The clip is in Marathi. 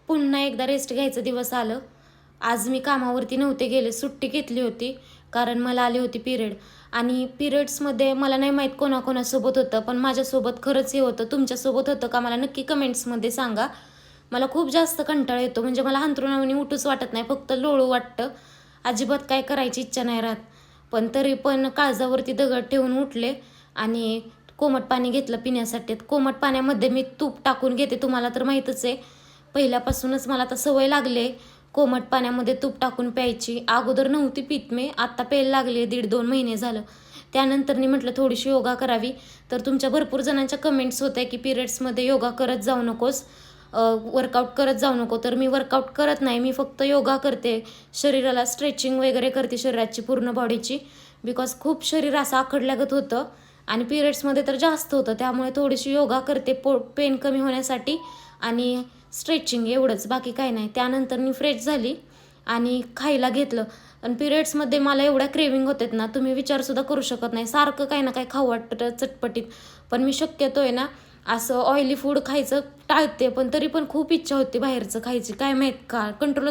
पुन्हा एकदा रेस्ट घ्यायचं दिवस आलं. आज मी कामावरती नव्हते गेले, सुट्टी घेतली होती कारण मला आली होती पिरियड. आणि पिरियड्समध्ये मला नाही माहीत कोणाकोणासोबत होतं, पण माझ्यासोबत खरंच हे होतं. तुमच्यासोबत होतं का मला नक्की कमेंट्समध्ये सांगा. मला खूप जास्त कंटाळा येतो, म्हणजे मला अंथरुणावरून उठूच वाटत नाही, फक्त लोळू वाटतं. अजिबात काय करायची इच्छा नाही राहत. पण तरी पण काळजावरती दगड ठेवून उठले आणि कोमट पाणी घेतलं पिण्यासाठी. कोमट पाण्यामध्ये मी तूप टाकून घेते, तुम्हाला तर माहीतच आहे. पहिल्यापासूनच मला आता सवय लागली आहे कोमट पाण्यामध्ये तूप टाकून प्यायची. अगोदर नव्हती पित मी, आत्ता प्यायला लागले, 1.5-2 महिने झालं. त्यानंतर मी म्हटलं थोडीशी योगा करावी. तर तुमच्या भरपूर जणांच्या कमेंट्स होत्या की पिरियड्समध्ये योगा करत जाऊ नकोस, वर्कआउट करत जाऊ नको. तर मी वर्कआउट करत नाही, मी फक्त योगा करते, शरीराला स्ट्रेचिंग वगैरे करते, शरीराची पूर्ण बॉडीची. बिकॉज खूप शरीर असं आखडल्यागत होतं आणि पिरियड्समध्ये तर जास्त होतं, त्यामुळे थोडीशी योगा करते पेन कमी होण्यासाठी आणि स्ट्रेचिंग, एवढंच, बाकी काही नाही. त्यानंतर मी फ्रेश झाली आणि खायला घेतलं. आणि पिरियड्समध्ये मला एवढ्या क्रेविंग होतात ना, तुम्ही विचारसुद्धा करू शकत नाही. सारखं काही ना काही खाऊ वाटतं चटपटीत, पण मी शक्यतो आहे ना असं ऑइली फूड खायचं टाळते. पण तरी पण खूप इच्छा होते बाहेरचं खायची, काय माहीत का कंट्रोलच